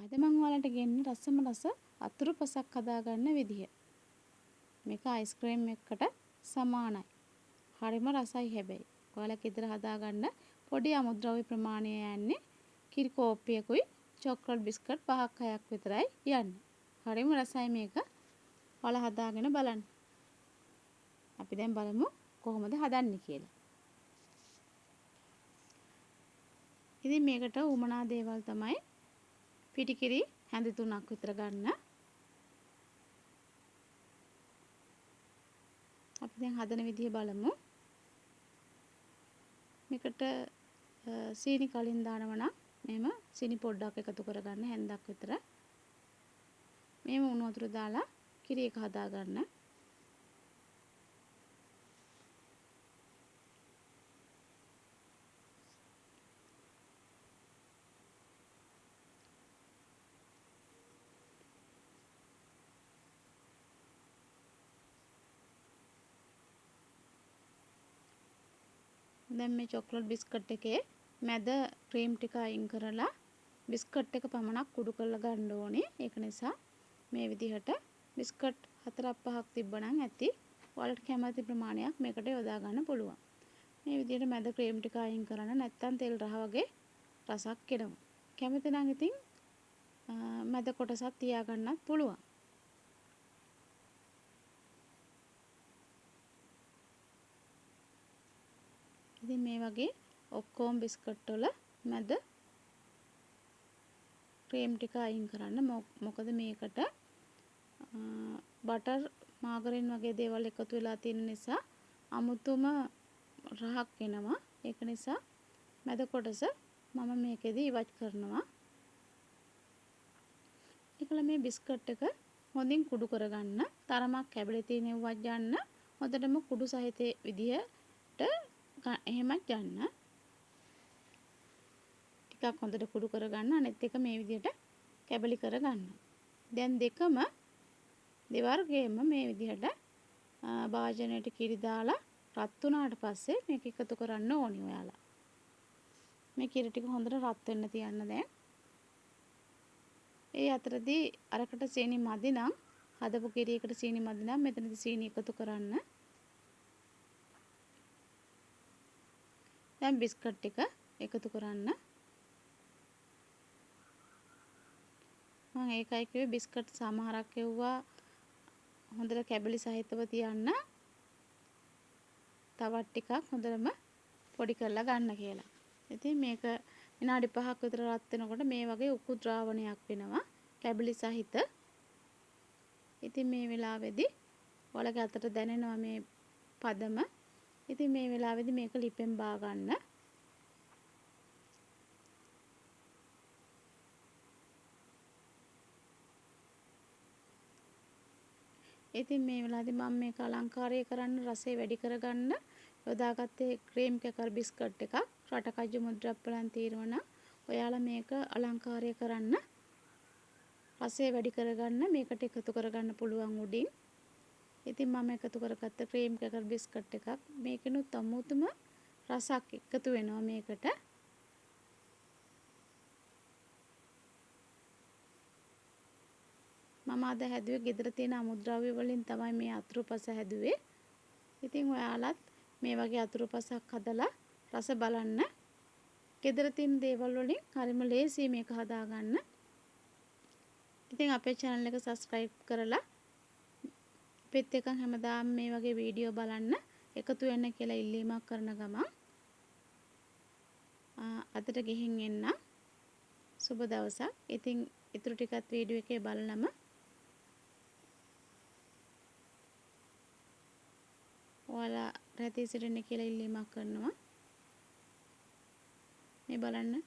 අද මම ඔයාලට ගෙන්නේ රසම රස අතුරු පසක් හදාගන්න විදිය. මේක අයිස්ක්‍රීම් එකකට සමානයි. හරිම රසයි හැබැයි. ඔයාලා ගෙදර හදාගන්න පොඩි අමුද්‍රව්‍ය ප්‍රමාණය යන්නේ කිරි කෝප්පියකුයි චොක්ලට් බිස්කට් 5ක් 6ක් විතරයි යන්නේ. හරිම රසයි මේක. ඔයාලා හදාගෙන බලන්න. අපි දැන් බලමු කොහොමද හදන්නේ කියලා. ඉතින් මේකට උමනා දේවල් තමයි පිටිකිරි හැඳි 3ක් විතර ගන්න. අපි දැන් හදන විදිහ බලමු. මේකට සීනි කලින් දානවා නම් මෙහෙම සීනි පොඩ්ඩක් එකතු කරගන්න හැන්දක් විතර. මෙහෙම උණු වතුර දාලා කිරි එක හදාගන්න. දැන් මේ චොක්ලට් බිස්කට් එකේ මැද ක්‍රීම් ටික අයින් කරලා බිස්කට් එක පමණක් කුඩු කරලා ගන්න ඕනේ. ඒක නිසා මේ විදිහට බිස්කට් 4ක් 5ක් තිබ්බනම් ඇති. ඔයාලට කැමති ප්‍රමාණයක් මේකට යොදා ගන්න පුළුවන්. මේ විදිහට මැද ක්‍රීම් ටික අයින් කරන්න නැත්නම් තෙල් රහ වගේ රසක් එනවා. කැමති නම් ඉතින් මැද කොටසක් තියා ගන්නත් පුළුවන්. ඉතින් මේ වගේ ඔක්කොම බිස්කට් වල මැද ක්‍රීම් ටික අයින් කරන්න. මොකද මේකට බටර් මාගරින් වගේ දේවල් එකතු වෙලා තියෙන නිසා අමුතුම රහක් එනවා. ඒක නිසා මැද කොටස මම මේකෙදි ඉවත් කරනවා. ඒකල මේ බිස්කට් එක හොඳින් කුඩු කරගන්න. තරමක් කැබලි තියෙනවත් ගන්න. හොඳටම කුඩු සහිත විදිහට එහෙමත් ගන්න. ටිකක් හොඳට කුඩු කරගන්න. අනෙත් එක මේ විදිහට කැබලි කරගන්න. දැන් දෙකම දෙවර්ගයෙන්ම මේ විදිහට භාජනයට කිරි දාලා රත් වුණාට පස්සේ මේක එකතු කරන්න ඕනි ඔයාලා. මේ කිරි ටික හොඳට රත් වෙන්න තියන්න දැන්. ඒ අතරදී අරකට සීනි මදි නම් හදපු කිරියකට සීනි මදි නම් මෙතනදී සීනි එකතු කරන්න. දැන් බිස්කට් ටික එකතු කරන්න. මම ඒකයි කිව්වේ බිස්කට් සමහරක් එව්වා හොඳට කැබලි සහිතව තියන්න. තවත් ටිකක් හොඳටම පොඩි කරලා ගන්න කියලා. ඉතින් මේක විනාඩි 5ක් විතර රත් වෙනකොට මේ වගේ උකු ද්‍රාවණයක් වෙනවා. කැබලි සහිත. ඉතින් මේ වෙලාවේදී ඔයාලගේ අතට දැනෙනවා මේ පදම. ඉතින් මේ වෙලාවේදී මේක ලිපෙන් බා ගන්න. ඉතින් මේ වෙලාවේදී මම මේක අලංකාරය කරන්න රසය වැඩි කරගන්න යොදාගත්තේ ක්‍රීම් කැකර් බිස්කට් එකක්. රටකජු මුද්‍රාප්පලන් තියෙනවා නම් ඔයාලා මේක අලංකාරය කරන්න රසය වැඩි කරගන්න මේකට එකතු කරගන්න පුළුවන් උඩින්. ඉතින් මම එකතු කරගත්ත ක්‍රීම් කැකර් බිස්කට් එකක්. මේකෙනුත් අමුතුම රසක් එකතු වෙනවා මේකට. මම අද හැදුවේ ගෙදර තියෙන අමුද්‍රව්‍ය වලින් තමයි මේ අතුරුපස හැදුවේ. ඉතින් ඔයාලත් මේ වගේ අතුරුපසක් හදලා රස බලන්න. ගෙදර තියෙන දේවල් වලින් හරිම ලේසියි මේක හදාගන්න. ඉතින් අපේ channel එක subscribe කරලා පිට එකක් හැමදාම මේ වගේ වීඩියෝ බලන්න එකතු වෙන්න කියලා ඉල්ලීමක් කරන ගමන් අදට ගිහින් එන්න. සුබ දවසක්. ඉතින් ඊටු ටිකත් වීඩියෝ එකේ බලලම ඔයාලා රැඳී සිටින්න කියලා ඉල්ලීමක් කරනවා. මේ බලන්න